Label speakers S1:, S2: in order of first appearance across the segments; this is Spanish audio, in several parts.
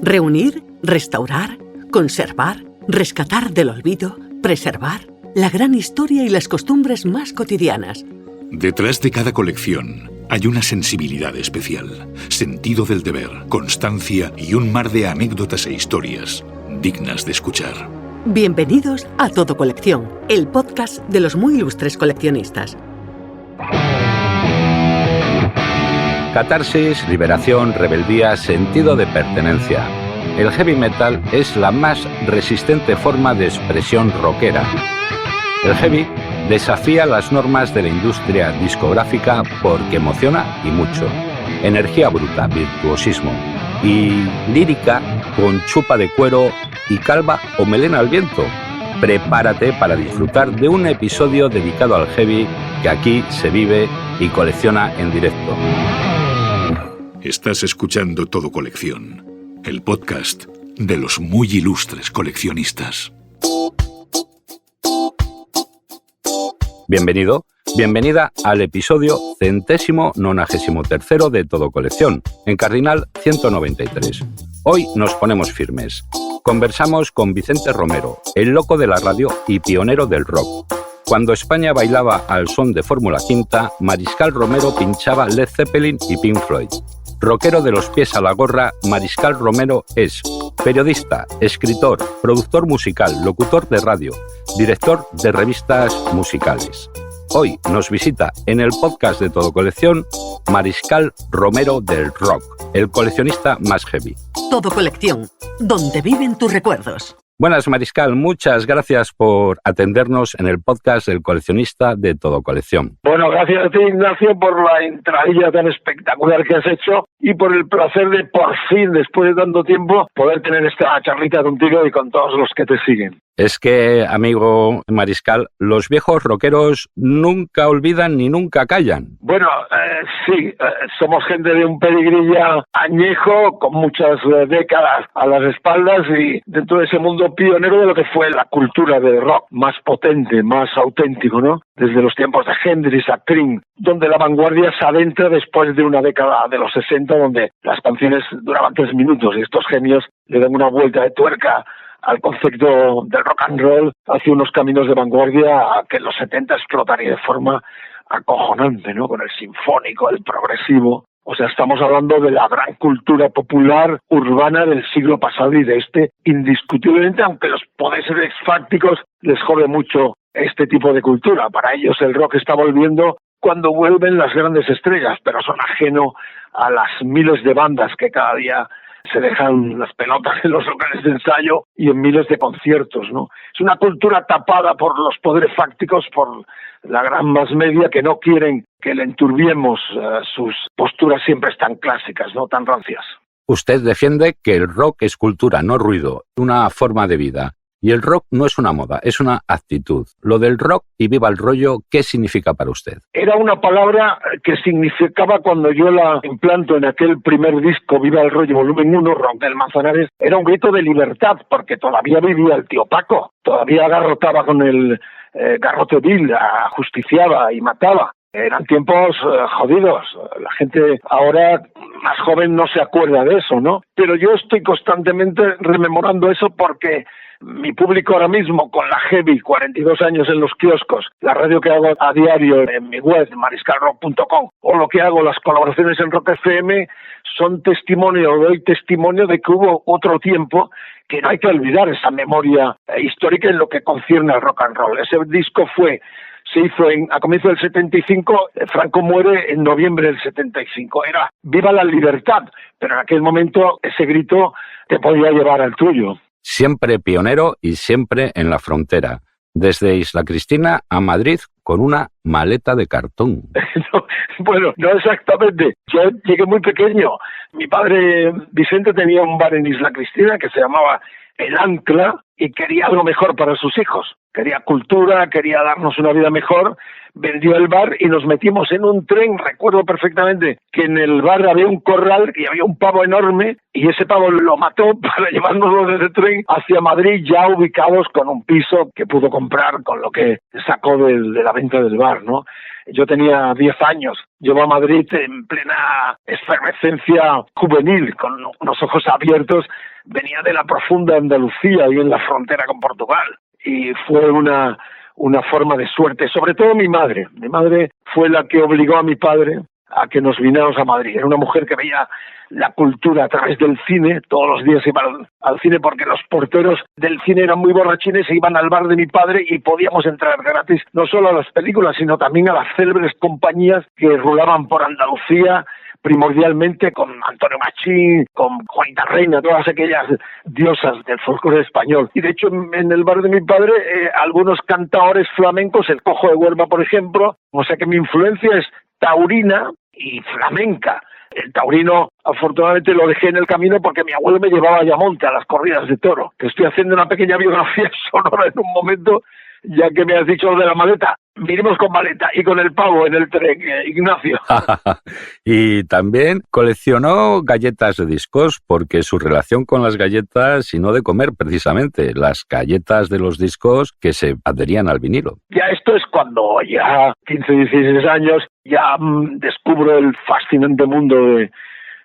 S1: Reunir, restaurar, conservar, rescatar del olvido, preservar la gran historia y las costumbres más cotidianas.
S2: Detrás de cada colección hay una sensibilidad especial, sentido del deber, constancia y un mar de anécdotas e historias dignas de escuchar.
S1: Bienvenidos a Todo Colección, el podcast de los muy ilustres coleccionistas.
S3: Catarsis, liberación, rebeldía, sentido de pertenencia. El heavy metal es la más resistente forma de expresión rockera. El heavy desafía las normas de la industria discográfica porque emociona y mucho. Energía bruta, virtuosismo y lírica con chupa de cuero y calva o melena al viento. Prepárate para disfrutar de un episodio dedicado al heavy que aquí se vive y colecciona en directo.
S2: Estás escuchando Todo Colección, el podcast de los muy ilustres coleccionistas.
S3: Bienvenido, bienvenida al episodio 193 de Todo Colección, en Cardinal 193. Hoy nos ponemos firmes. Conversamos con Vicente Romero, el loco de la radio y pionero del rock. Cuando España bailaba al son de Fórmula Quinta, Mariscal Romero pinchaba Led Zeppelin y Pink Floyd. Rockero de los pies a la gorra, Mariscal Romero es periodista, escritor, productor musical, locutor de radio, director de revistas musicales. Hoy nos visita en el podcast de Todo Colección Mariscal Romero del Rock, el coleccionista más heavy.
S1: Todo Colección, donde viven tus recuerdos.
S3: Buenas, Mariscal, muchas gracias por atendernos en el podcast del coleccionista de Todo Colección.
S4: Bueno, gracias a ti, Ignacio, por la entradilla tan espectacular que has hecho y por el placer de, por fin, después de tanto tiempo, poder tener esta charlita contigo y con todos los que te siguen.
S3: Es que, amigo Mariscal, los viejos rockeros nunca olvidan ni nunca callan.
S4: Bueno, sí, somos gente de un pedigrí ya añejo, con muchas décadas a las espaldas y dentro de ese mundo pionero de lo que fue la cultura del rock más potente, más auténtico, ¿no? Desde los tiempos de Hendrix a Cream, donde la vanguardia se adentra después de una década de los 60, donde las canciones duraban 3 minutos y estos genios le dan una vuelta de tuerca al concepto del rock and roll hacia unos caminos de vanguardia que en los 70 explotaría de forma acojonante, ¿no? Con el sinfónico, el progresivo. O sea, estamos hablando de la gran cultura popular urbana del siglo pasado y de este, indiscutiblemente, aunque los poderes fácticos les jode mucho este tipo de cultura. Para ellos el rock está volviendo cuando vuelven las grandes estrellas, pero son ajeno a las miles de bandas que cada día se dejan las pelotas en los locales de ensayo y en miles de conciertos, ¿no? Es una cultura tapada por los poderes fácticos, por la gran más media, que no quieren que le enturbiemos sus posturas siempre tan clásicas, ¿no? Tan rancias.
S3: Usted defiende que el rock es cultura, no ruido, una forma de vida. Y el rock no es una moda, es una actitud. Lo del rock y viva el rollo, ¿qué significa para usted?
S4: Era una palabra que significaba cuando yo la implanto en aquel primer disco, Viva el rollo, volumen 1, Rock del Manzanares, era un grito de libertad, porque todavía vivía el tío Paco, todavía agarrotaba con el garrote vil, ajusticiaba y mataba. Eran tiempos jodidos. La gente ahora más joven no se acuerda de eso, ¿no? Pero yo estoy constantemente rememorando eso porque mi público ahora mismo, con la Heavy, 42 años en los kioscos, la radio que hago a diario en mi web, mariscalrock.com, o lo que hago, las colaboraciones en Rock FM, son testimonio, doy testimonio de que hubo otro tiempo que no hay que olvidar, esa memoria histórica en lo que concierne al rock and roll. Ese disco se hizo a comienzo del 75, Franco muere en noviembre del 75. Era viva la libertad, pero en aquel momento ese grito te podía llevar al tuyo.
S3: Siempre pionero y siempre en la frontera. Desde Isla Cristina a Madrid con una maleta de cartón.
S4: Bueno, no exactamente. Yo llegué muy pequeño. Mi padre Vicente tenía un bar en Isla Cristina que se llamaba El Ancla y quería algo mejor para sus hijos. quería cultura, quería darnos una vida mejor, vendió el bar y nos metimos en un tren. Recuerdo perfectamente que en el bar había un corral y había un pavo enorme y ese pavo lo mató para llevárnoslo desde el tren hacia Madrid, ya ubicados con un piso que pudo comprar con lo que sacó de la venta del bar, ¿no? Yo tenía 10 años, llevo a Madrid en plena efervescencia juvenil, con unos ojos abiertos, venía de la profunda Andalucía y en la frontera con Portugal. Y fue una forma de suerte, sobre todo mi madre. Mi madre fue la que obligó a mi padre a que nos viniéramos a Madrid. Era una mujer que veía la cultura a través del cine, todos los días iba al cine porque los porteros del cine eran muy borrachines, se iban al bar de mi padre y podíamos entrar gratis, no solo a las películas, sino también a las célebres compañías que rulaban por Andalucía, primordialmente con Antonio Machín, con Juanita Reina, todas aquellas diosas del folclore español. Y de hecho en el bar de mi padre algunos cantaores flamencos, el Cojo de Huelva por ejemplo, o sea que mi influencia es taurina y flamenca. El taurino, afortunadamente, lo dejé en el camino porque mi abuelo me llevaba a Ayamonte, a las corridas de toro. Que estoy haciendo una pequeña biografía sonora en un momento, ya que me has dicho lo de la maleta. Vinimos con maleta y con el pavo en el tren, Ignacio.
S3: Y también coleccionó galletas de discos, porque su relación con las galletas, y no de comer precisamente, las galletas de los discos que se adherían al vinilo.
S4: Ya esto es cuando ya 15, 16 años, ya descubro el fascinante mundo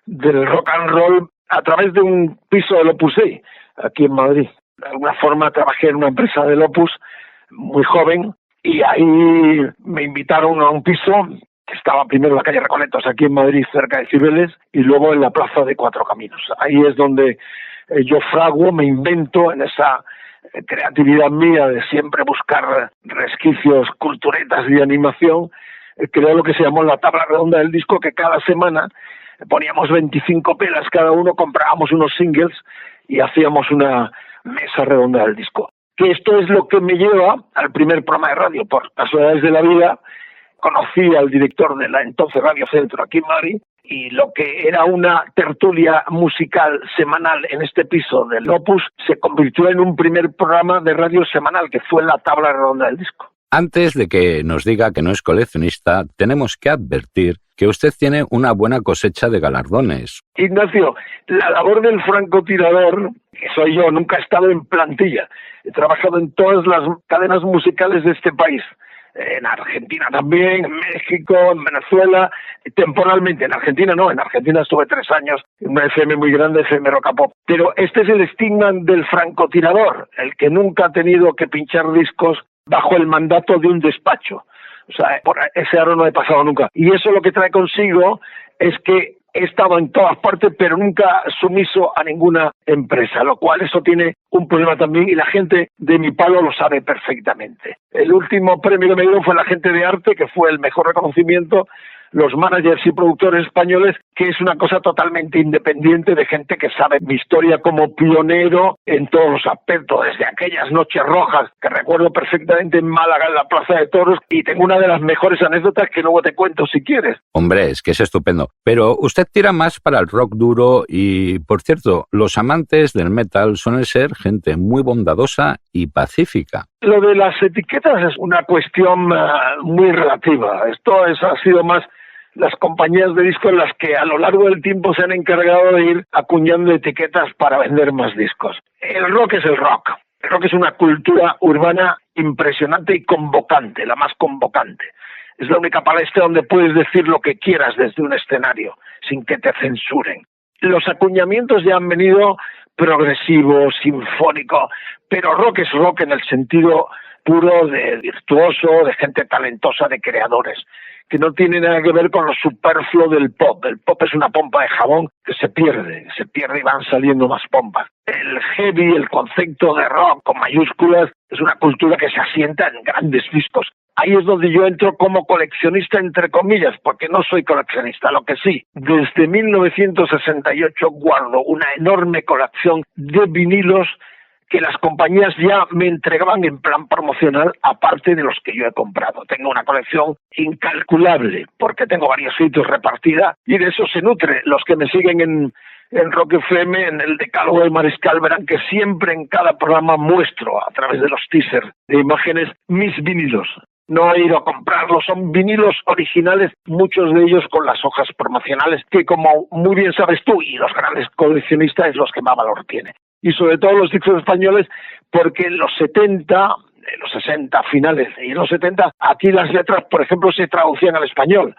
S4: del rock and roll a través de un piso del Opus Dei, aquí en Madrid. De alguna forma trabajé en una empresa del Opus muy joven, y ahí me invitaron a un piso que estaba primero en la calle Recoletos, aquí en Madrid, cerca de Cibeles, y luego en la plaza de Cuatro Caminos. Ahí es donde yo fraguo, me invento en esa creatividad mía de siempre buscar resquicios, culturetas y animación. Creo lo que se llamó la tabla redonda del disco, que cada semana poníamos 25 pelas cada uno, comprábamos unos singles y hacíamos una mesa redonda del disco. Que esto es lo que me lleva al primer programa de radio. Por casualidades de la vida, conocí al director de la entonces Radio Centro aquí en Madrid, y lo que era una tertulia musical semanal en este piso del Opus se convirtió en un primer programa de radio semanal, que fue la tabla redonda del disco.
S3: Antes de que nos diga que no es coleccionista, tenemos que advertir que usted tiene una buena cosecha de galardones.
S4: Ignacio, la labor del francotirador, que soy yo, nunca he estado en plantilla. He trabajado en todas las cadenas musicales de este país. En Argentina también, en México, en Venezuela, temporalmente. En Argentina no, en Argentina estuve 3 años en una FM muy grande, FM Rock and Pop. Pero este es el estigma del francotirador, el que nunca ha tenido que pinchar discos bajo el mandato de un despacho. O sea, por ese aro no he pasado nunca. Y eso lo que trae consigo es que he estado en todas partes, pero nunca sumiso a ninguna empresa, lo cual eso tiene un problema también, y la gente de mi palo lo sabe perfectamente. El último premio que me dieron fue la gente de arte, que fue el mejor reconocimiento, los managers y productores españoles, que es una cosa totalmente independiente de gente que sabe mi historia como pionero en todos los aspectos, desde aquellas noches rojas que recuerdo perfectamente en Málaga, en la Plaza de Toros, y tengo una de las mejores anécdotas que luego te cuento si quieres.
S3: Hombre, es que es estupendo. Pero usted tira más para el rock duro y, por cierto, los amantes del metal suelen ser gente muy bondadosa y pacífica.
S4: Lo de las etiquetas es una cuestión muy relativa. Esto ha sido más las compañías de discos las que a lo largo del tiempo se han encargado de ir acuñando etiquetas para vender más discos. El rock es el rock. El rock es una cultura urbana impresionante y convocante, la más convocante. Es la única palestra donde puedes decir lo que quieras desde un escenario, sin que te censuren. Los acuñamientos ya han venido progresivo, sinfónico, pero rock es rock en el sentido puro de virtuoso, de gente talentosa, de creadores, que no tiene nada que ver con lo superfluo del pop. El pop es una pompa de jabón que se pierde y van saliendo más pompas. El heavy, el concepto de rock con mayúsculas, es una cultura que se asienta en grandes discos. Ahí es donde yo entro como coleccionista, entre comillas, porque no soy coleccionista. Lo que sí, desde 1968 guardo una enorme colección de vinilos que las compañías ya me entregaban en plan promocional, aparte de los que yo he comprado. Tengo una colección incalculable, porque tengo varios sitios repartida, y de eso se nutre. Los que me siguen en Rock FM, en el Decálogo de Mariscal, verán que siempre en cada programa muestro, a través de los teasers de imágenes, mis vinilos. No he ido a comprarlos, son vinilos originales, muchos de ellos con las hojas promocionales, que como muy bien sabes tú, y los grandes coleccionistas es los que más valor tienen. Y sobre todo los discos españoles, porque en los 70, en los 60 finales y en los 70, aquí las letras, por ejemplo, se traducían al español.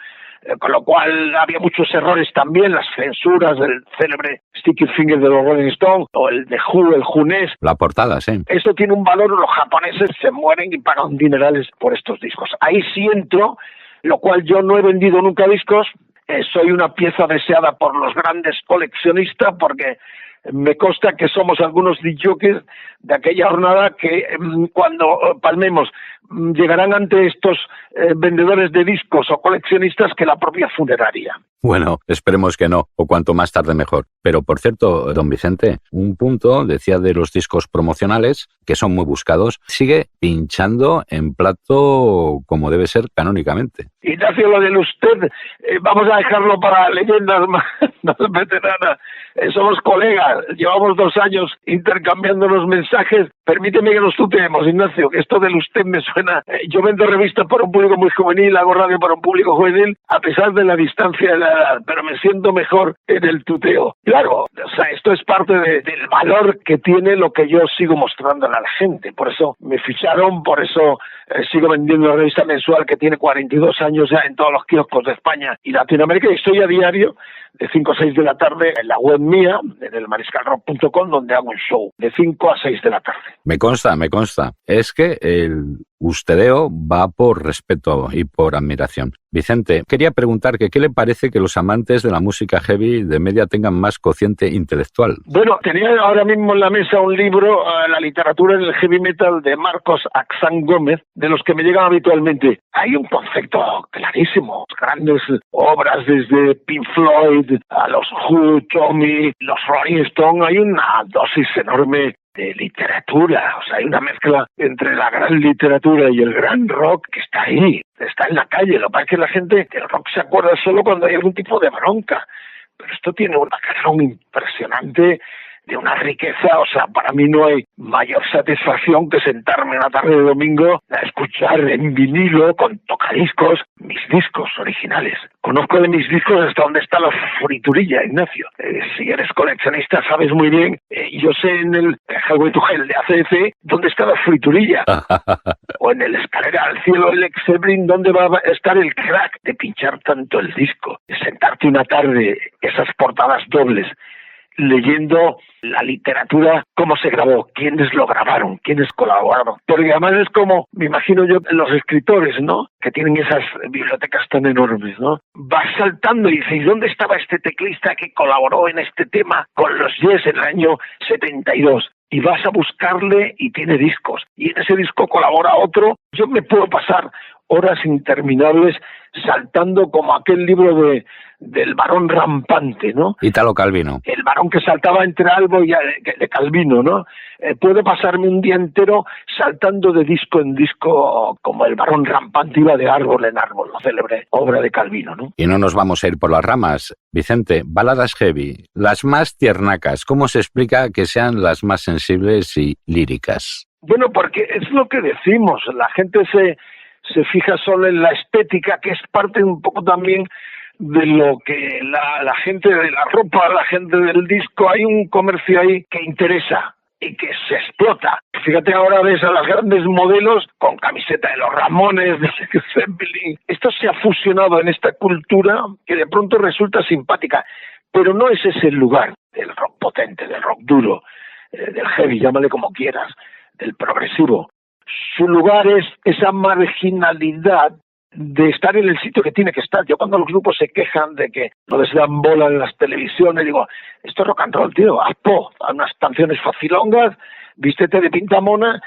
S4: Con lo cual había muchos errores también, las censuras del célebre Sticky Fingers de los Rolling Stones, o el de Who, el Junés.
S3: La portada, sí.
S4: Esto tiene un valor, los japoneses se mueren y pagan dinerales por estos discos. Ahí sí entro, lo cual yo no he vendido nunca discos, soy una pieza deseada por los grandes coleccionistas, porque me consta que somos algunos disjockeys de aquella jornada que cuando palmemos llegarán ante estos vendedores de discos o coleccionistas que la propia funeraria.
S3: Bueno, esperemos que no, o cuanto más tarde mejor. Pero, por cierto, don Vicente, un punto, decía, de los discos promocionales, que son muy buscados, sigue pinchando en plato como debe ser canónicamente.
S4: Ignacio, lo del usted, vamos a dejarlo para leyendas más veteranas. Somos colegas, llevamos 2 años intercambiando los mensajes. Permíteme que nos tuteemos, Ignacio, que esto del usted me suena. Yo vendo revistas para un público muy juvenil, hago radio para un público juvenil, a pesar de la distancia de la edad, pero me siento mejor en el tuteo. Claro, o sea, esto es parte del valor que tiene lo que yo sigo mostrando a la gente. Por eso me ficharon, por eso sigo vendiendo una revista mensual que tiene 42 años ya en todos los kioscos de España y Latinoamérica, y estoy a diario de 5 a 6 de la tarde en la web mía, en el mariscalrock.com, donde hago un show de 5 a 6 de la tarde.
S3: Me consta. Es que el ustedeo va por respeto y por admiración. Vicente, quería preguntar que qué le parece que los amantes de la música heavy de media tengan más cociente intelectual.
S4: Bueno, tenía ahora mismo en la mesa un libro, La literatura en el heavy metal, de Marcos Axán Gómez, de los que me llegan habitualmente. Hay un concepto clarísimo, grandes obras desde Pink Floyd a los Who, Tommy, los Rolling Stones. Hay una dosis enorme de literatura, o sea, hay una mezcla entre la gran literatura y el gran rock que está ahí, está en la calle. Lo que pasa es que la gente del rock se acuerda solo cuando hay algún tipo de bronca, pero esto tiene una carga impresionante, de una riqueza. O sea, para mí no hay mayor satisfacción que sentarme una tarde de domingo a escuchar en vinilo con tocadiscos mis discos originales. Conozco de mis discos hasta dónde está la friturilla, Ignacio. Si eres coleccionista sabes muy bien, yo sé en el Highway to Hell de ACDC dónde está la friturilla. O en el Escalera al Cielo del Led Zeppelin dónde va a estar el crack de pinchar tanto el disco, de sentarte una tarde, esas portadas dobles, leyendo la literatura, cómo se grabó, quiénes lo grabaron, quiénes colaboraron. Porque además es como, me imagino yo, los escritores, ¿no?, que tienen esas bibliotecas tan enormes, ¿no? Vas saltando y dices, ¿dónde estaba este teclista que colaboró en este tema con los Yes en el año 72? Y vas a buscarle y tiene discos. Y en ese disco colabora otro. Yo me puedo pasar horas interminables saltando como aquel libro del varón rampante, ¿no?
S3: Italo Calvino.
S4: El varón que saltaba entre algo y de Calvino, ¿no? Puedo pasarme un día entero saltando de disco en disco como el varón rampante iba de árbol en árbol, la célebre obra de Calvino, ¿no?
S3: Y no nos vamos a ir por las ramas. Vicente, baladas heavy, las más tiernacas, ¿cómo se explica que sean las más sensibles y líricas?
S4: Bueno, porque es lo que decimos, la gente se fija solo en la estética, que es parte un poco también de lo que la gente de la ropa, la gente del disco, hay un comercio ahí que interesa y que se explota. Fíjate, ahora ves a las grandes modelos con camiseta de los Ramones, de Zeppelin. Esto se ha fusionado en esta cultura que de pronto resulta simpática, pero no es ese el lugar del rock potente, del rock duro, del heavy, llámale como quieras, del progresivo. Su lugar es esa marginalidad de estar en el sitio que tiene que estar. Yo cuando los grupos se quejan de que no les dan bola en las televisiones, digo, esto es rock and roll, tío, haz unas canciones facilongas, vístete de pintamona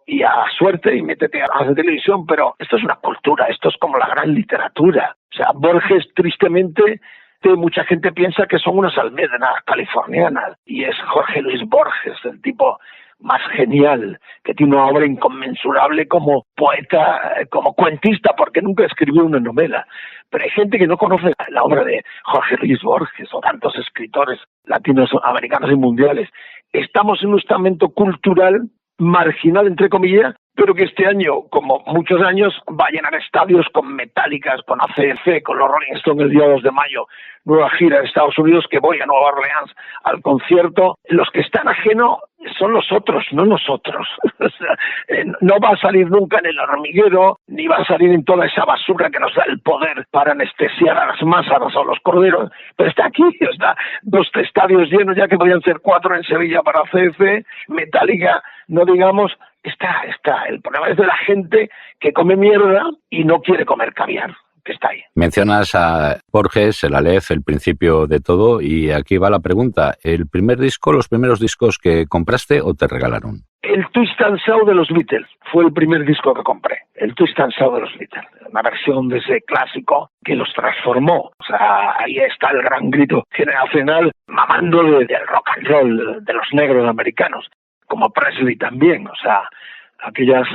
S4: y a suerte y métete a la televisión, pero esto es una cultura, esto es como la gran literatura. O sea, Borges, tristemente, mucha gente piensa que son unas almendras californianas y es Jorge Luis Borges, el tipo más genial, que tiene una obra inconmensurable como poeta, como cuentista, porque nunca escribió una novela. Pero hay gente que no conoce la obra de Jorge Luis Borges o tantos escritores latinoamericanos y mundiales. Estamos en un estamento cultural marginal, entre comillas, pero que este año, como muchos años, va a llenar estadios con Metallica, con ACDC, con los Rolling Stones el día 2 de mayo, nueva gira en Estados Unidos, que voy a Nueva Orleans al concierto. Los que están ajenos son los otros, no nosotros. O sea, no va a salir nunca en El Hormiguero, ni va a salir en toda esa basura que nos da el poder para anestesiar a las masas o a los corderos, pero está aquí, está 2 estadios llenos, ya que podían ser 4 en Sevilla para ACDC, Metallica, no digamos. Está. El problema es de la gente que come mierda y no quiere comer caviar, que está ahí.
S3: Mencionas a Borges, el Aleph, el principio de todo, y aquí va la pregunta. ¿El primer disco, los primeros discos que compraste o te regalaron?
S4: El Twist and Shout de los Beatles fue el primer disco que compré. El Twist and Shout de los Beatles. Una versión de ese clásico que los transformó. O sea, ahí está el gran grito generacional mamando del rock and roll de los negros americanos. Como Presley también, o sea, aquellas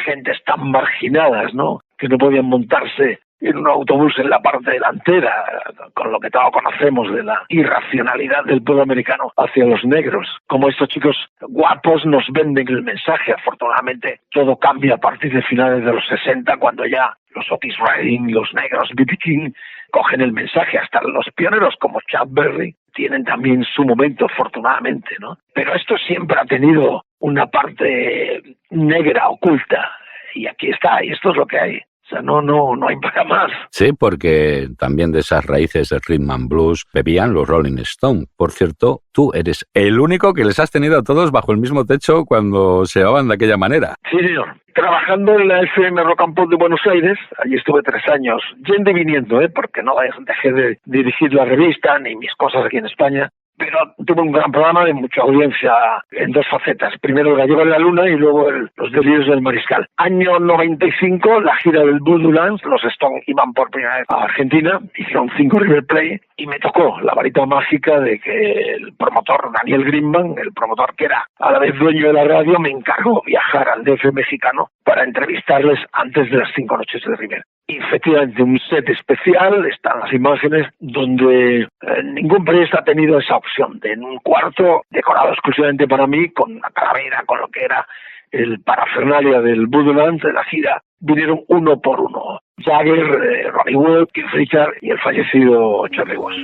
S4: gentes tan marginadas, ¿no?, que no podían montarse en un autobús en la parte delantera, con lo que todos conocemos de la irracionalidad del pueblo americano hacia los negros. Como estos chicos guapos nos venden el mensaje. Afortunadamente todo cambia a partir de finales de los 60, cuando ya los Otis Redding, los negros, B.B. King, cogen el mensaje. Hasta los pioneros como Chuck Berry tienen también su momento, afortunadamente, ¿no? Pero esto siempre ha tenido una parte negra, oculta, y aquí está, y esto es lo que hay. O sea, no hay para más.
S3: Sí, porque también de esas raíces del rhythm and blues bebían los Rolling Stones. Por cierto, tú eres el único que les has tenido a todos bajo el mismo techo cuando se llamaban de aquella manera.
S4: Sí, señor. Trabajando en la FM Rock and Pop de Buenos Aires, allí estuve 3 años, yendo y viniendo, porque no dejé de dirigir la revista ni mis cosas aquí en España. Pero tuve un gran programa de mucha audiencia en 2 facetas. Primero El Gallego en la Luna y luego Los Delirios del Mariscal. Año 95, la gira del Voodoo Dance. Los Stones iban por primera vez a Argentina, hicieron 5 River Plate y me tocó la varita mágica de que el promotor Daniel Greenman, el promotor que era a la vez dueño de la radio, me encargó viajar al DF mexicano para entrevistarles antes de las 5 noches de River. Y efectivamente, un set especial, están las imágenes, donde ningún periodista ha tenido esa opción, de en un cuarto decorado exclusivamente para mí, con una calavera, con lo que era el parafernalia del Voodoo Dance de la gira. Vinieron uno por uno: Jagger, Ronnie Wood, Keith Richards y el fallecido Charlie Watts.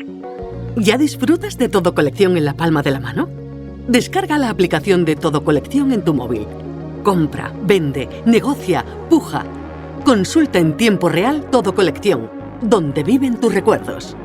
S1: ¿Ya disfrutas de Todo Colección en la palma de la mano? Descarga la aplicación de Todo Colección en tu móvil. Compra, vende, negocia, puja. Consulta en tiempo real Todo Colección, donde viven tus recuerdos.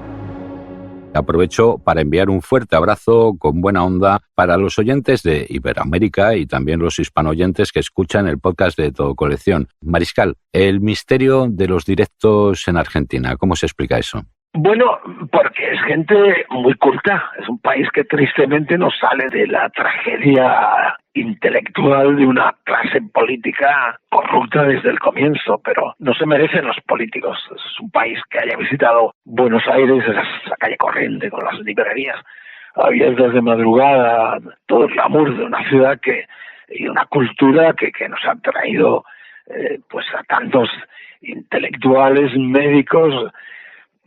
S3: Aprovecho para enviar un fuerte abrazo con buena onda para los oyentes de Iberoamérica y también los hispanoyentes que escuchan el podcast de Todo Colección. Mariscal, el misterio de los directos en Argentina, ¿cómo se explica eso?
S4: Bueno, porque es gente muy culta. Es un país que tristemente no sale de la tragedia intelectual de una clase política corrupta desde el comienzo, pero no se merecen los políticos. Es un país que haya visitado Buenos Aires, esa calle corriente con las librerías abiertas de madrugada, todo el glamour de una ciudad y una cultura que nos ha traído pues a tantos intelectuales, médicos.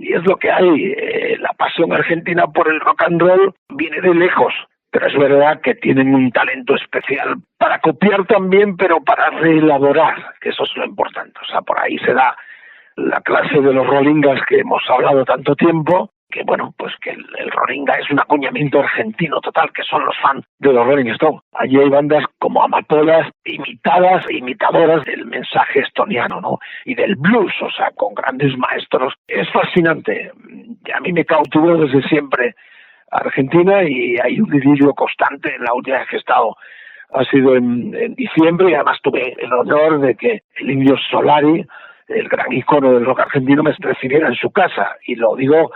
S4: Y es lo que hay. La pasión argentina por el rock and roll viene de lejos, pero es verdad que tienen un talento especial para copiar también, pero para reelaborar, que eso es lo importante. O sea, por ahí se da la clase de los Rollingas que hemos hablado tanto tiempo, que bueno, pues que el Rollinga es un acuñamiento argentino total, que son los fans de los Rolling Stones. Allí hay bandas como amapolas, imitadoras del mensaje estoniano, ¿no? Y del blues, o sea, con grandes maestros. Es fascinante. A mí me cautivó desde siempre Argentina y hay un idilio constante. La última vez que he estado ha sido en diciembre y además tuve el honor de que el Indio Solari, el gran icono del rock argentino, me recibiera en su casa, y lo digo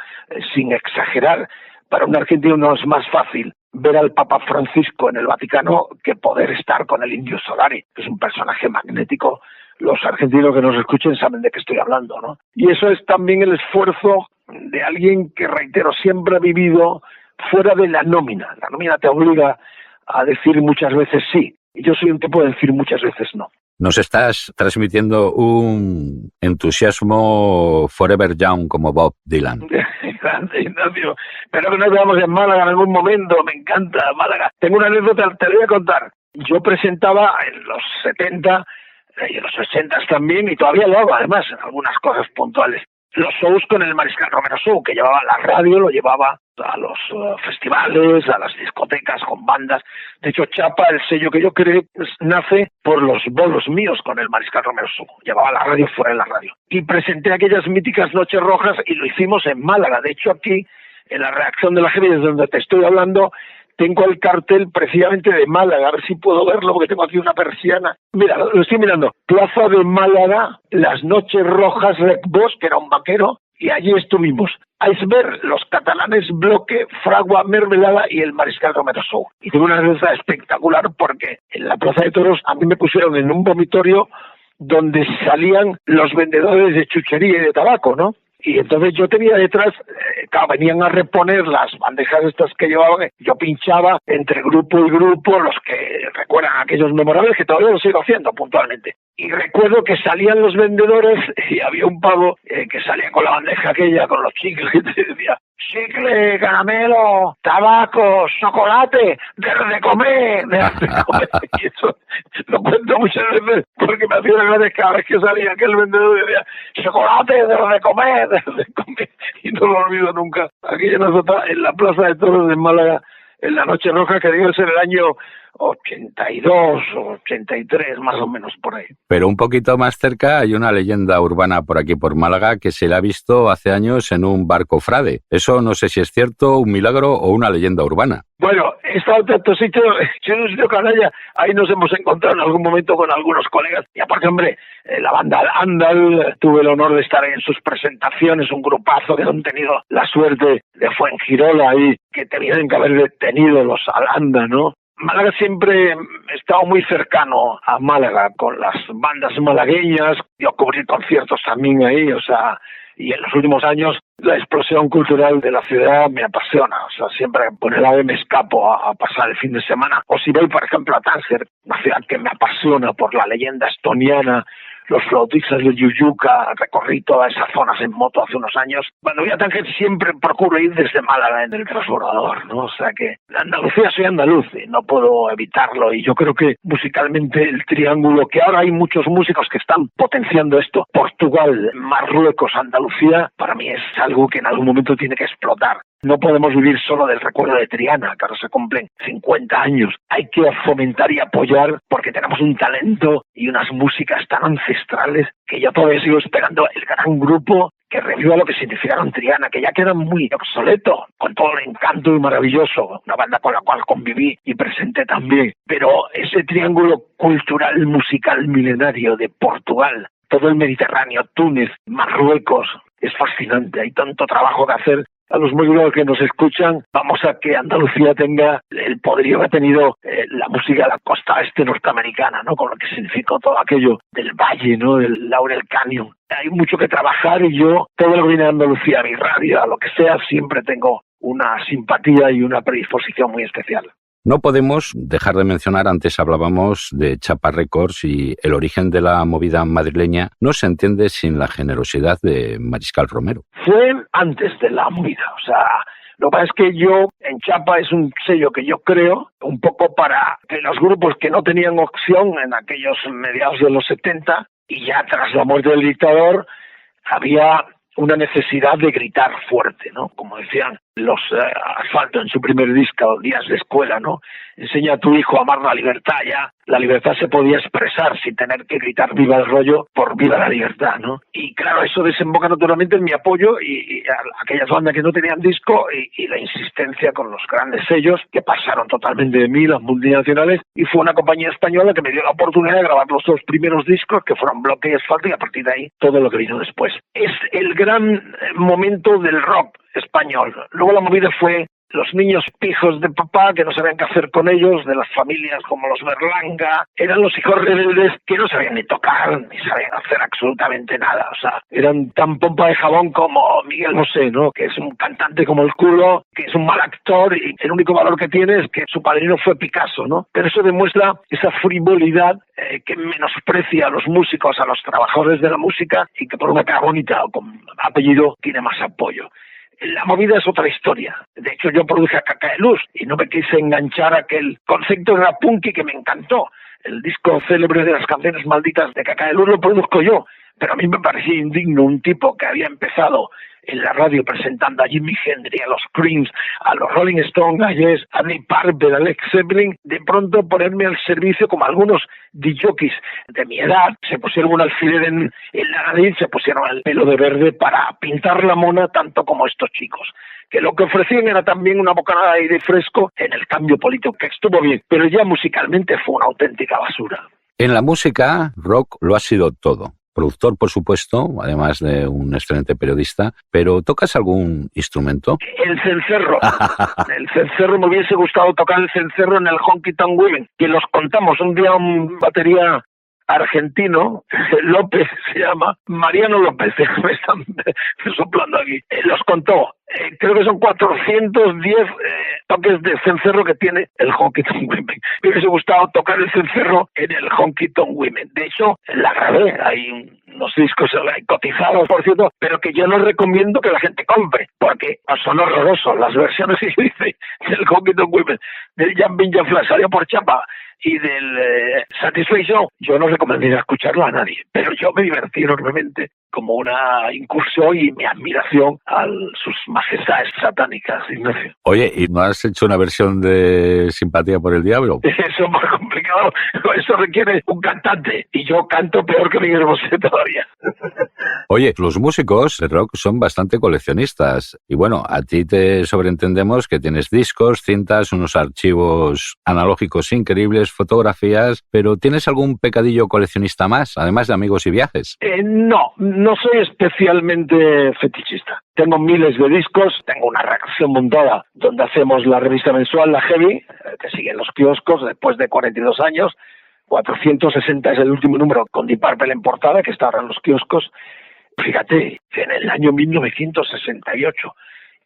S4: sin exagerar. Para un argentino no es más fácil ver al Papa Francisco en el Vaticano que poder estar con el Indio Solari, que es un personaje magnético. Los argentinos que nos escuchen saben de qué estoy hablando, ¿no? Y eso es también el esfuerzo de alguien que, reitero, siempre ha vivido fuera de la nómina. La nómina te obliga a decir muchas veces sí. Y yo soy un tipo de decir muchas veces no.
S3: Nos estás transmitiendo un entusiasmo forever young como Bob Dylan.
S4: Grande, Ignacio. Espero que nos veamos en Málaga en algún momento. Me encanta Málaga. Tengo una anécdota, te la voy a contar. Yo presentaba en los 70 y en los 80 también, y todavía lo hago además en algunas cosas puntuales, los shows con el Mariscal Romero Show, que llevaba la radio, lo llevaba a los festivales, a las discotecas con bandas. De hecho, Chapa, el sello que yo creé, pues, nace por los bolos míos con el Mariscal Romero Show. Llevaba la radio fuera de la radio. Y presenté aquellas míticas Noches Rojas y lo hicimos en Málaga. De hecho, aquí, en la redacción de la G, desde donde te estoy hablando, tengo el cartel precisamente de Málaga, a ver si puedo verlo porque tengo aquí una persiana. Mira, lo estoy mirando. Plaza de Málaga, las Noches Rojas, Rec Bosch, que era un vaquero, y allí estuvimos. Iceberg, los catalanes Bloque, Fragua, Mermelada y el Mariscal Romero Show. Y tuve una anécdota espectacular porque en la Plaza de Toros a mí me pusieron en un vomitorio donde salían los vendedores de chuchería y de tabaco, ¿no? Y entonces yo tenía detrás, claro, venían a reponer las bandejas estas que llevaban, yo pinchaba entre grupo y grupo, los que recuerdan aquellos memorables, que todavía lo sigo haciendo puntualmente. Y recuerdo que salían los vendedores y había un pavo que salía con la bandeja aquella, con los chicles, y decía: chicle, caramelo, tabaco, chocolate, de comer. Y eso lo cuento muchas veces porque me hacía gracia cada vez que salía aquel vendedor y decía: chocolate, de comer. Y no lo olvido nunca. Aquella nota en la Plaza de Toros de Málaga, en la Noche Roja, que debe ser el año 82 o 83, más o menos por ahí.
S3: Pero un poquito más cerca hay una leyenda urbana por aquí, por Málaga, que se la ha visto hace años en un barco frade. Eso no sé si es cierto, un milagro o una leyenda urbana.
S4: Bueno, he estado en tantos sitios, en un sitio canalla, ahí nos hemos encontrado en algún momento con algunos colegas. Y aparte, hombre, la banda Al-Ándal, tuve el honor de estar en sus presentaciones, un grupazo que han tenido la suerte de Fuengirola ahí, que tenían que haber detenido los Al-Ándal, ¿no? Málaga siempre he estado muy cercano a Málaga, con las bandas malagueñas. Yo cubrí conciertos también ahí, o sea, y en los últimos años la explosión cultural de la ciudad me apasiona. O sea, siempre por el AVE me escapo a pasar el fin de semana. O si voy, por ejemplo, a Tánger, una ciudad que me apasiona por la leyenda estoniana, los flautistas de Yuyuca, recorrí todas esas zonas en moto hace unos años. Cuando voy a Tánger siempre procuro ir desde Málaga en el transbordador, ¿no? O sea que Andalucía, soy andaluz y no puedo evitarlo, y yo creo que musicalmente el triángulo, que ahora hay muchos músicos que están potenciando esto, Portugal, Marruecos, Andalucía, para mí es algo que en algún momento tiene que explotar. No podemos vivir solo del recuerdo de Triana, que ahora se cumplen 50 años. Hay que fomentar y apoyar porque tenemos un talento y unas músicas tan ancestrales que yo todavía sigo esperando el gran grupo que reviva lo que significaron Triana, que ya queda muy obsoleto, con todo el encanto y maravilloso, una banda con la cual conviví y presenté también. Pero ese triángulo cultural, musical, milenario de Portugal, todo el Mediterráneo, Túnez, Marruecos, es fascinante. Hay tanto trabajo que hacer. A los muy buenos que nos escuchan, vamos a que Andalucía tenga el poderío que ha tenido la música de la costa este norteamericana, ¿no? Con lo que significó todo aquello del valle, ¿no? Del Laurel Canyon. Hay mucho que trabajar y yo, todo lo que viene de Andalucía, a mi radio, a lo que sea, siempre tengo una simpatía y una predisposición muy especial.
S3: No podemos dejar de mencionar, antes hablábamos de Chapa Records, y el origen de la movida madrileña no se entiende sin la generosidad de Mariscal Romero.
S4: Fue antes de la movida, o sea, lo que pasa es que yo, en Chapa, es un sello que yo creo, un poco para que los grupos que no tenían opción en aquellos mediados de los 70, y ya tras la muerte del dictador, había una necesidad de gritar fuerte, ¿no? Como decían los Asfalto en su primer disco, Días de Escuela, ¿no? Enseña a tu hijo a amar la libertad. Ya la libertad se podía expresar sin tener que gritar viva el rollo por viva la libertad, ¿no? Y claro, eso desemboca naturalmente en mi apoyo y a aquellas bandas que no tenían disco y la insistencia con los grandes sellos que pasaron totalmente de mí, las multinacionales, y fue una compañía española que me dio la oportunidad de grabar los dos primeros discos, que fueron Bloque y Asfalto, y a partir de ahí todo lo que vino después. Es el gran momento del rock español. Luego la movida fue los niños pijos de papá que no sabían qué hacer con ellos, de las familias como los Berlanga, eran los hijos rebeldes que no sabían ni tocar, ni sabían hacer absolutamente nada. O sea, eran tan pompa de jabón como Miguel Bosé, ¿no? Que es un cantante como el culo, que es un mal actor y el único valor que tiene es que su padrino fue Picasso, ¿no? Pero eso demuestra esa frivolidad que menosprecia a los músicos, a los trabajadores de la música y que por una cara bonita o con apellido tiene más apoyo. La movida es otra historia. De hecho, yo produje a Caca de Luz y no me quise enganchar a aquel concepto de la punky que me encantó. El disco célebre de las canciones malditas de Caca de Luz lo produzco yo, pero a mí me parecía indigno un tipo que había empezado en la radio presentando a Jimi Hendrix, a los Creams, a los Rolling Stones, a Yes, a Deep Purple, a Led Zeppelin, de pronto ponerme al servicio como algunos DJs de mi edad, se pusieron un alfiler en la nariz, se pusieron el pelo de verde para pintar la mona tanto como estos chicos, que lo que ofrecían era también una bocanada de aire fresco en el cambio político, que estuvo bien, pero ya musicalmente fue una auténtica basura.
S3: En la música, Rock lo ha sido todo. Productor, por supuesto, además de un excelente periodista, pero ¿tocas algún instrumento?
S4: El cencerro. El cencerro, me hubiese gustado tocar el cencerro en el Honky Tonk Women, que los contamos un día un batería argentino, López se llama, Mariano López, me están soplando aquí, los contó. Creo que son 410 toques de cencerro que tiene el Honky Tonk Women. Me hubiese gustado tocar el cencerro en el Honky Tonk Women. De hecho, la grabé, hay unos discos cotizados, por cierto, pero que yo no recomiendo que la gente compre, porque son horrorosos las versiones que hice del Honky Tonk Women, del Jumping Jack Flash, salió por chapa, y del Satisfaction, yo no recomendaría escucharlo a nadie, pero yo me divertí enormemente como una incursión y mi admiración a sus majestades satánicas, Ignacio.
S3: Oye, ¿y no has hecho una versión de Simpatía por el Diablo?
S4: Eso es más complicado, eso requiere un cantante, y yo canto peor que Miguel Bosé todavía.
S3: Oye, los músicos de rock son bastante coleccionistas, y bueno, a ti te sobreentendemos que tienes discos, cintas, unos archivos analógicos increíbles, fotografías, pero ¿tienes algún pecadillo coleccionista más, además de amigos y viajes?
S4: No soy especialmente fetichista. Tengo miles de discos, tengo una redacción montada donde hacemos la revista mensual, la Heavy, que sigue en los kioscos después de 42 años. 460 es el último número con Deep Purple en portada, que está ahora en los kioscos. Fíjate, en el año 1968.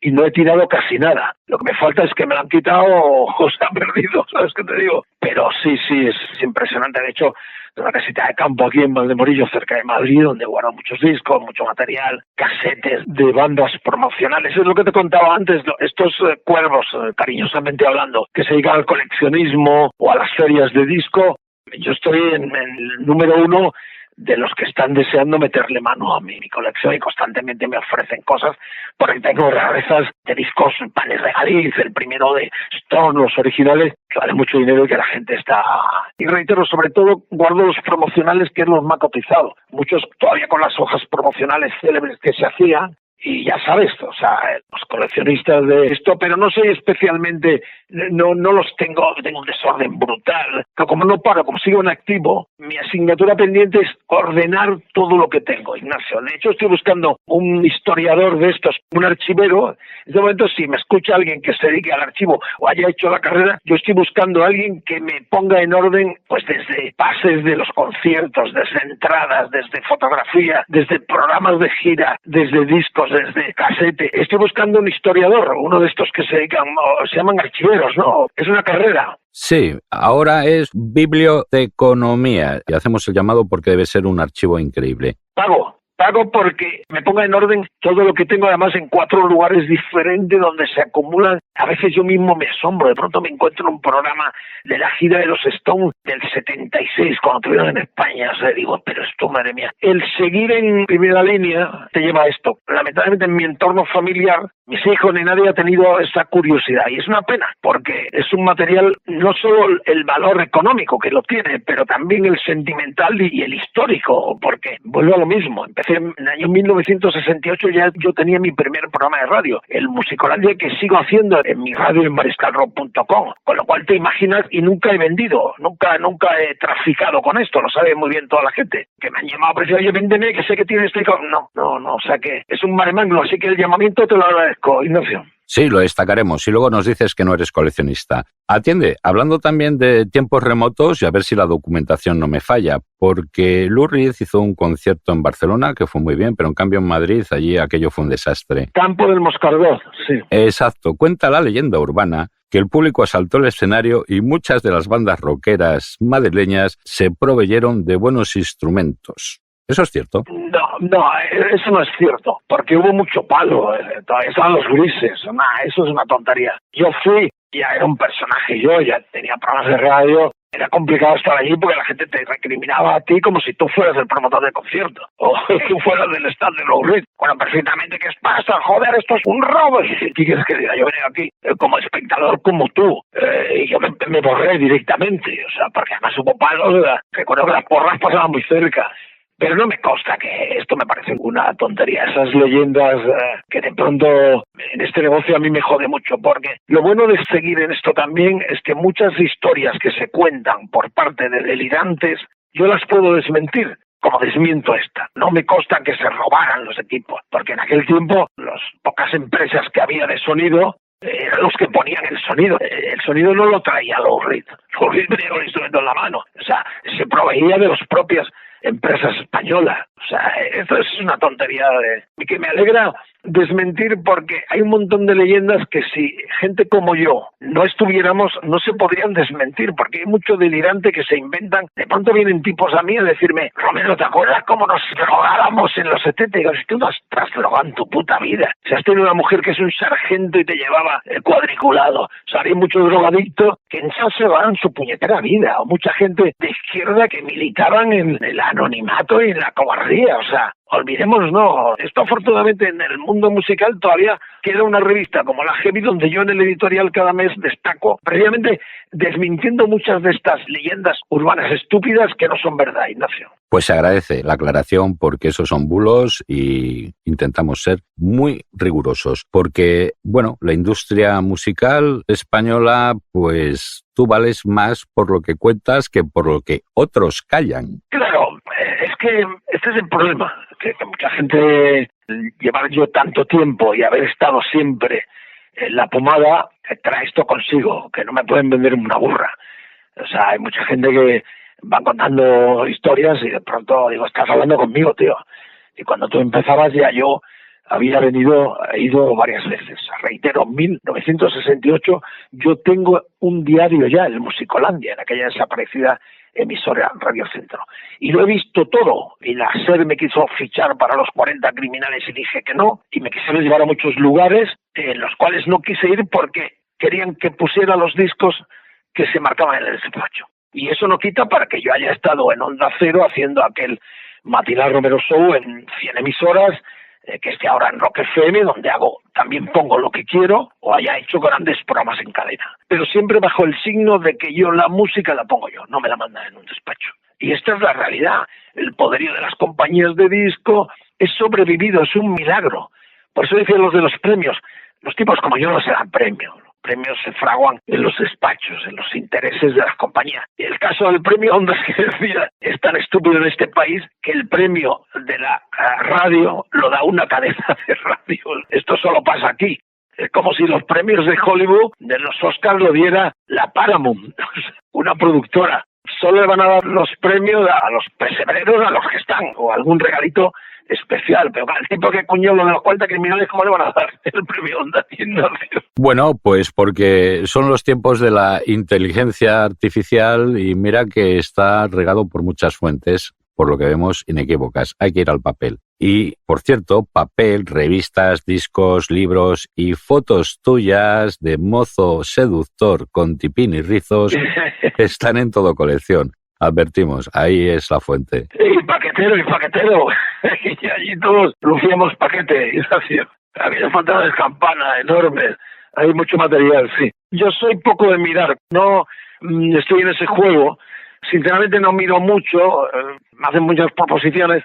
S4: Y no he tirado casi nada. Lo que me falta es que me lo han quitado o se han perdido, ¿sabes qué te digo? Pero sí, es impresionante. De hecho, tengo una casita de campo aquí en Valdemorillo, cerca de Madrid, donde guardo muchos discos, mucho material, casetes de bandas promocionales. Es lo que te contaba antes, estos cuervos, cariñosamente hablando, que se dedican al coleccionismo o a las ferias de disco. Yo estoy en el número 1 de los que están deseando meterle mano a mi colección y constantemente me ofrecen cosas, porque tengo rarezas de discos Panes de Galiz, el primero de Stone, los originales, que vale mucho dinero y que la gente está... Y reitero, sobre todo, guardo los promocionales, que es los más cotizados. Muchos todavía con las hojas promocionales célebres que se hacían, y ya sabes, o sea, los coleccionistas de esto, pero no soy especialmente, no los tengo un desorden brutal, pero como no paro, como sigo en activo, mi asignatura pendiente es ordenar todo lo que tengo, Ignacio. De hecho, estoy buscando un historiador de estos, un archivero. En este momento, si me escucha alguien que se dedique al archivo o haya hecho la carrera, yo estoy buscando a alguien que me ponga en orden, pues desde pases de los conciertos, desde entradas, desde fotografía, desde programas de gira, desde discos, desde casete. Estoy buscando un historiador, uno de estos que se dedican, se llaman archiveros, ¿no? Es una carrera.
S3: Sí, ahora es biblioteconomía y hacemos el llamado porque debe ser un archivo increíble.
S4: Pago porque me ponga en orden todo lo que tengo, además en 4 lugares diferentes donde se acumulan. A veces yo mismo me asombro, de pronto me encuentro en un programa de la gira de los Stones del 76, cuando estuvieron en España. O sea, digo, pero esto, madre mía. El seguir en primera línea te lleva a esto. Lamentablemente en mi entorno familiar, mis hijos ni nadie ha tenido esa curiosidad. Y es una pena, porque es un material, no solo el valor económico que lo tiene, pero también el sentimental y el histórico, porque vuelvo a lo mismo. Empecé en el año 1968, ya yo tenía mi primer programa de radio, el Musicolandia, que sigo haciendo en mi radio en mariscalrock.com, con lo cual te imaginas, y nunca he vendido, nunca he traficado con esto, lo sabe muy bien toda la gente, que me han llamado para decir, oye, véndeme, que sé que tienes esto. No, o sea que es un mare magnum, así que el llamamiento te lo agradezco, Ignacio.
S3: Sí, lo destacaremos y luego nos dices que no eres coleccionista. Atiende, hablando también de tiempos remotos y a ver si la documentación no me falla, porque Lou Reed hizo un concierto en Barcelona que fue muy bien, pero en cambio en Madrid allí aquello fue un desastre.
S4: Campo del Moscardó, sí.
S3: Exacto, cuenta la leyenda urbana que el público asaltó el escenario y muchas de las bandas rockeras madrileñas se proveyeron de buenos instrumentos. ¿Eso es cierto?
S4: No, eso no es cierto, porque hubo mucho palo, todavía estaban los grises, eso es una tontería. Yo fui, ya era un personaje, yo ya tenía programas de radio, era complicado estar allí porque la gente te recriminaba a ti como si tú fueras el promotor del concierto, o tú fueras del stand de Lou Reed. Bueno, perfectamente, ¿qué pasa? Joder, esto es un robo. ¿Qué quieres que diga? Yo venía aquí como espectador como tú, y yo me borré directamente, o sea, porque además hubo palos, recuerdo que las porras pasaban muy cerca. Pero no me consta que esto me parece una tontería. Esas leyendas que de pronto en este negocio a mí me jode mucho, porque lo bueno de seguir en esto también es que muchas historias que se cuentan por parte de delirantes, yo las puedo desmentir, como desmiento esta. No me consta que se robaran los equipos, porque en aquel tiempo las pocas empresas que había de sonido eran los que ponían el sonido. El sonido no lo traía Lou Reed. Lou Reed tenía un instrumento en la mano. O sea, se proveía de las propias empresas españolas. O sea, esto es una tontería y que me alegra desmentir, porque hay un montón de leyendas que si gente como yo no estuviéramos no se podrían desmentir, porque hay mucho delirante que se inventan. De pronto vienen tipos a mí a decirme: Romero, ¿te acuerdas cómo nos drogábamos en los 70? Y digo, si tú no estás drogando en tu puta vida, si has tenido una mujer que es un sargento y te llevaba cuadriculado. O sea, hay muchos drogadictos que en se van su puñetera vida, o mucha gente de izquierda que militaban en el anonimato y en la cobardía. O sea, olvidémonos, no. Esto afortunadamente en el mundo musical todavía queda una revista como la Heavy, donde yo en el editorial cada mes destaco previamente desmintiendo muchas de estas leyendas urbanas estúpidas que no son verdad, Ignacio.
S3: Pues se agradece la aclaración, porque esos son bulos y intentamos ser muy rigurosos, porque, bueno, la industria musical española, pues tú vales más por lo que cuentas que por lo que otros callan.
S4: Claro, es que este es el problema, que mucha gente, llevar yo tanto tiempo y haber estado siempre en la pomada, trae esto consigo, que no me pueden vender una burra. O sea, hay mucha gente que va contando historias y de pronto digo, estás hablando conmigo, tío. Y cuando tú empezabas ya yo había ido varias veces. Reitero, en 1968 yo tengo un diario ya, el Musicolandia, en aquella desaparecida emisora Radio Centro. Y lo he visto todo. Y la SER me quiso fichar para los 40 criminales y dije que no. Y me quisieron llevar a muchos lugares en los cuales no quise ir porque querían que pusiera los discos que se marcaban en el despacho. Y eso no quita para que yo haya estado en Onda Cero haciendo aquel matinal Romero Show en 100 emisoras, que esté ahora en Rock FM, donde también pongo lo que quiero, o haya hecho grandes programas en cadena. Pero siempre bajo el signo de que yo la música la pongo yo, no me la mandan en un despacho. Y esta es la realidad. El poderío de las compañías de disco es sobrevivido, es un milagro. Por eso dicen los de los premios, los tipos como yo no se dan premio. Premios se fraguan en los despachos, en los intereses de las compañías. Y el caso del premio Ondas, que decía, es tan estúpido en este país que el premio de la radio lo da una cadena de radio. Esto solo pasa aquí. Es como si los premios de Hollywood, de los Oscars, lo diera la Paramount, una productora. Solo le van a dar los premios a los pesebreros, a los que están, o algún regalito especial, pero el tipo que cuñó lo de los 40 criminales, ¿cómo le van a dar el premio Onda, Ignacio?
S3: Bueno, pues porque son los tiempos de la inteligencia artificial y mira que está regado por muchas fuentes, por lo que vemos, inequívocas. Hay que ir al papel. Y, por cierto, papel, revistas, discos, libros y fotos tuyas de mozo seductor con tipín y rizos están en Todo Colección. Advertimos, ahí es la fuente.
S4: Y paquetero. Y allí todos lucíamos paquete, Ignacio. Había pantalones de campana enormes. Hay mucho material, sí. Yo soy poco de mirar. No estoy en ese juego. Sinceramente no miro mucho. Me hacen muchas proposiciones,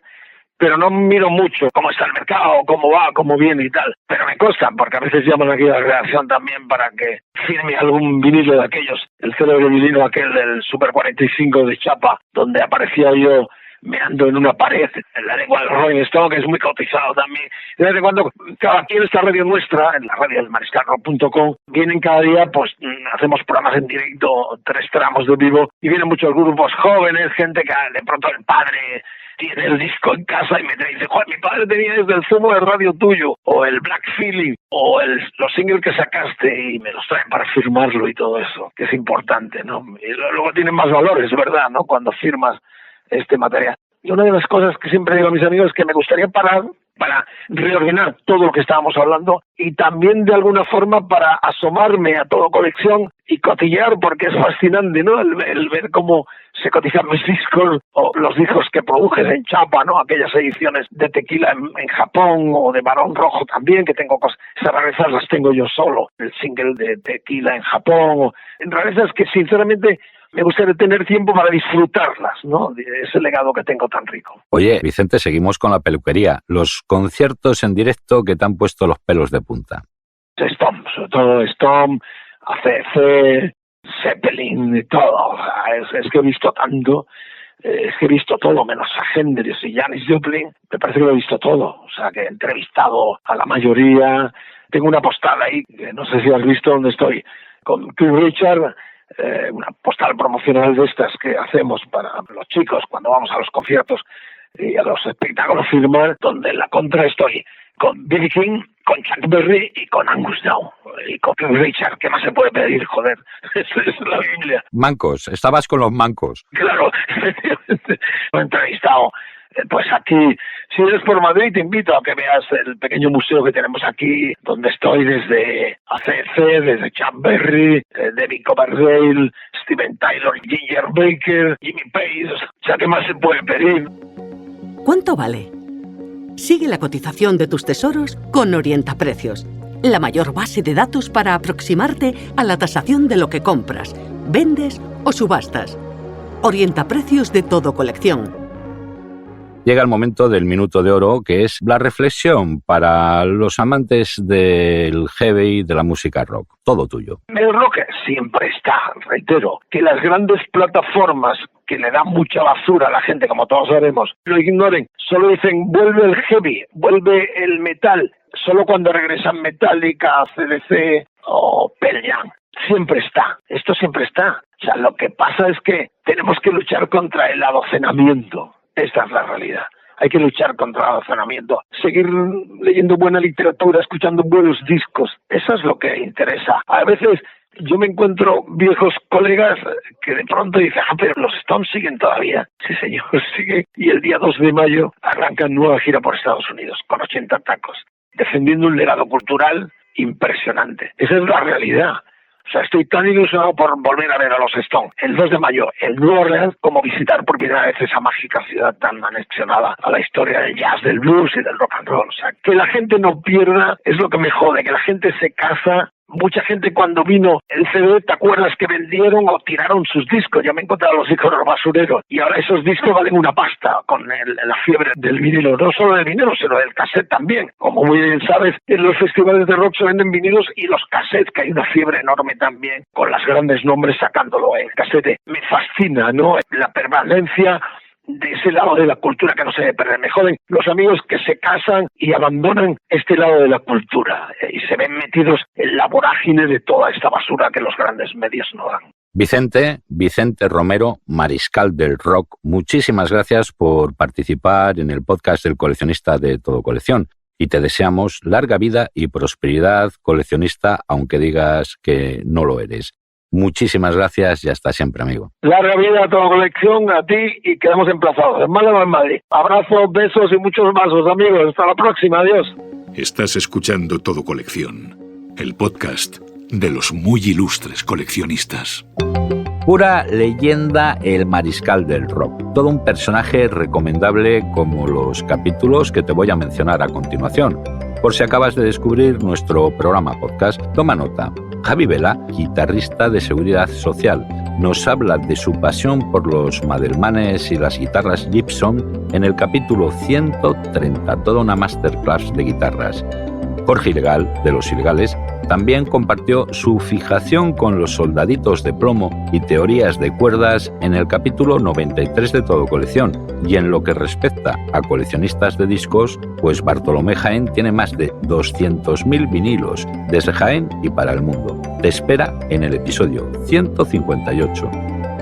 S4: pero no miro mucho cómo está el mercado, cómo va, cómo viene y tal. Pero me consta, porque a veces llaman aquí a la redacción también para que firme algún vinilo de aquellos, el célebre vinilo aquel del Super 45 de Chapa, donde aparecía yo meando en una pared. La lengua del Rolling Stone, que es muy cotizado también. De vez en cuando, aquí en esta radio nuestra, en la radio del mariscalrock.com, vienen cada día, pues hacemos programas en directo, 3 tramos de vivo, y vienen muchos grupos jóvenes, gente que de pronto el padre tiene el disco en casa y me dice, Juan, mi padre tenía desde el zumo de radio tuyo, o el Black Feeling, o los singles que sacaste, y me los traen para firmarlo y todo eso, que es importante, ¿no? Y luego tienen más valores, ¿verdad?, ¿no?, cuando firmas este material. Y una de las cosas que siempre digo a mis amigos es que me gustaría parar para reordenar todo lo que estábamos hablando y también de alguna forma para asomarme a Todo Colección y cotillear, porque es fascinante, ¿no?, el ver cómo se cotizan mis discos o los discos que produjes en chapa, ¿no?, aquellas ediciones de Tequila en Japón o de Barón Rojo también, que tengo cosas, esas rarezas las tengo yo solo, el single de Tequila en Japón, en rarezas que sinceramente me gustaría tener tiempo para disfrutarlas, ¿no?, de ese legado que tengo tan rico.
S3: Oye, Vicente, seguimos con la peluquería. Los conciertos en directo que te han puesto los pelos de punta.
S4: Stomp, sobre todo Stomp, ACC, Zeppelin y todo. Es que he visto tanto, es que he visto todo, menos a Hendrix y Janis Joplin. Me parece que lo he visto todo. O sea, que he entrevistado a la mayoría. Tengo una postal ahí, que no sé si has visto dónde estoy, con Keith Richards. Una postal promocional de estas que hacemos para los chicos cuando vamos a los conciertos y a los espectáculos firmar, donde en la contra estoy con B.B. King, con Chuck Berry y con Angus Young y con Keith Richards. ¿Qué más se puede pedir, joder? Esa es la Biblia.
S3: Mancos, estabas con los mancos.
S4: Claro, lo he entrevistado. Pues aquí, si eres por Madrid, te invito a que veas el pequeño museo que tenemos aquí, donde estoy desde ACC, desde Chuck Berry, David Coverdale, Steven Tyler, Ginger Baker, Jimmy Page. O sea, ¿qué más se puede pedir?
S1: ¿Cuánto vale? Sigue la cotización de tus tesoros con Orientaprecios, la mayor base de datos para aproximarte a la tasación de lo que compras, vendes o subastas. Orientaprecios de Todo Colección.
S3: Llega el momento del minuto de oro, que es la reflexión para los amantes del heavy, de la música rock. Todo tuyo.
S4: El rock siempre está, reitero, que las grandes plataformas que le dan mucha basura a la gente, como todos sabemos, lo ignoren. Solo dicen, vuelve el heavy, vuelve el metal. Solo cuando regresan Metallica, CDC o Pearl Jam. Siempre está, esto siempre está. O sea, lo que pasa es que tenemos que luchar contra el adocenamiento. Esta es la realidad. Hay que luchar contra el adocenamiento. Seguir leyendo buena literatura, escuchando buenos discos. Eso es lo que interesa. A veces yo me encuentro viejos colegas que de pronto dicen, pero los Stones siguen todavía. Sí, señor, siguen. Y el día 2 de mayo arrancan nueva gira por Estados Unidos con 80 tacos, defendiendo un legado cultural impresionante. Esa es la realidad. O sea, estoy tan ilusionado por volver a ver a los Stones el 2 de mayo en Nueva Orleans como visitar por primera vez esa mágica ciudad tan anexionada a la historia del jazz, del blues y del rock and roll. O sea, que la gente no pierda es lo que me jode, que la gente se casa. Mucha gente cuando vino el CD, ¿te acuerdas que vendieron o tiraron sus discos? Yo me he encontrado los discos de los basureros y ahora esos discos valen una pasta con la fiebre del vinilo, no solo del vinilo, sino del cassette también. Como muy bien sabes, en los festivales de rock se venden vinilos y los cassettes, que hay una fiebre enorme también con los grandes nombres sacándolo en cassette. Me fascina, ¿no?, la permanencia de ese lado de la cultura que no se debe perder. Me joden los amigos que se casan y abandonan este lado de la cultura y se ven metidos en la vorágine de toda esta basura que los grandes medios no dan.
S3: Vicente Romero, mariscal del rock, muchísimas gracias por participar en el podcast del coleccionista de Todo Colección y te deseamos larga vida y prosperidad, coleccionista, aunque digas que no lo eres. Muchísimas gracias y hasta siempre, amigo.
S4: Larga vida a Todo Colección, a ti, y quedamos emplazados en Málaga o en Madrid. Abrazos, besos y muchos besos, amigos. Hasta la próxima. Adiós.
S2: Estás escuchando Todo Colección, el podcast de los muy ilustres coleccionistas.
S3: Pura leyenda, el mariscal del rock. Todo un personaje recomendable como los capítulos que te voy a mencionar a continuación. Por si acabas de descubrir nuestro programa podcast, toma nota. Javi Vela, guitarrista de Seguridad Social, nos habla de su pasión por los Madelmanes y las guitarras Gibson en el capítulo 130, toda una masterclass de guitarras. Jorge Ilegal, de Los Ilegales, También compartió su fijación con los soldaditos de plomo y teorías de cuerdas en el capítulo 93 de Todo Colección. Y en lo que respecta a coleccionistas de discos, pues Bartolomé Jaén tiene más de 200.000 vinilos desde Jaén y para el mundo. Te espera en el episodio 158.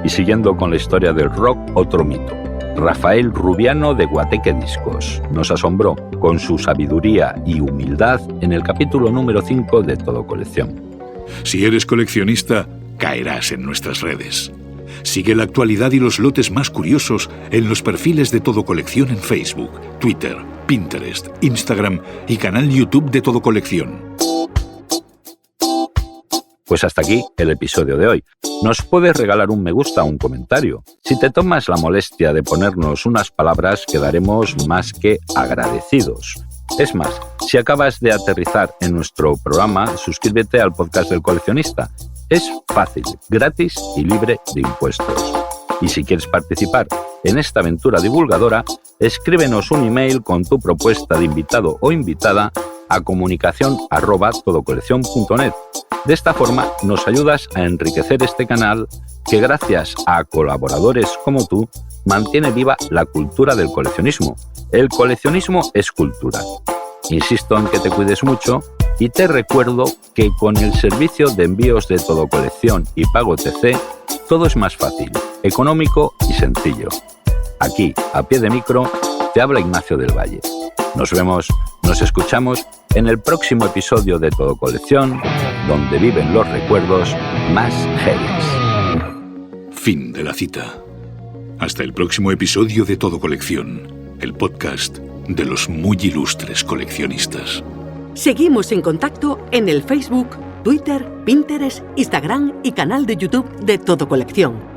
S3: Y siguiendo con la historia del rock, otro mito. Rafael Rubiano de Guateque Discos nos asombró con su sabiduría y humildad en el capítulo número 5 de Todo Colección.
S2: Si eres coleccionista, caerás en nuestras redes. Sigue la actualidad y los lotes más curiosos en los perfiles de Todo Colección en Facebook, Twitter, Pinterest, Instagram y canal YouTube de Todo Colección.
S3: Pues hasta aquí el episodio de hoy. Nos puedes regalar un me gusta o un comentario. Si te tomas la molestia de ponernos unas palabras, quedaremos más que agradecidos. Es más, si acabas de aterrizar en nuestro programa, suscríbete al podcast del coleccionista. Es fácil, gratis y libre de impuestos. Y si quieres participar en esta aventura divulgadora, escríbenos un email con tu propuesta de invitado o invitada a comunicación@todocoleccion.net. De esta forma nos ayudas a enriquecer este canal que gracias a colaboradores como tú mantiene viva la cultura del coleccionismo. El coleccionismo es cultura. Insisto en que te cuides mucho y te recuerdo que con el servicio de envíos de Todo Colección y Pago TC todo es más fácil, económico y sencillo. Aquí, a pie de micro, te habla Ignacio del Valle. Nos vemos, nos escuchamos en el próximo episodio de Todo Colección, donde viven los recuerdos más heavies.
S2: Fin de la cita. Hasta el próximo episodio de Todo Colección, el podcast de los muy ilustres coleccionistas.
S1: Seguimos en contacto en el Facebook, Twitter, Pinterest, Instagram y canal de YouTube de Todo Colección.